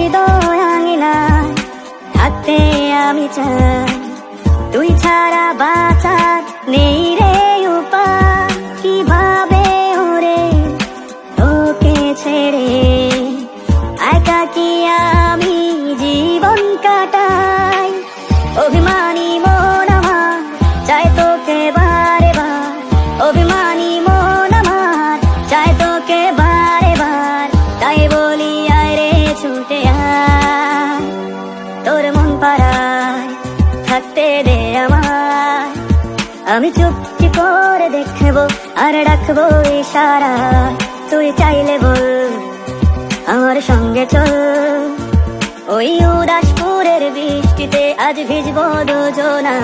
হৃদয় আঙিনায় থাকতে আমি চাই, তুই ছাড়া বাঁচার নেই রে উপায়। কিভাবে ওরে তোকে ছেড়ে একাকী আমি জীবন কাটাই। অভিমানী মন আমার চাই তোকে বারে বার, অভিমানী মন আমার চাই তোকে বারে বার। তাই বলি আয় রে ছুটে আয়, তোর মন পাড়ায় থাকতে দে আমায়। আমি চুপটি করে দেখবো আর রাখবো ইশারায়, তুই চাইলে বল আমার সঙ্গে চল। ওই উদাসপুরের বৃষ্টিতে আজ ভিজবো দুজনা।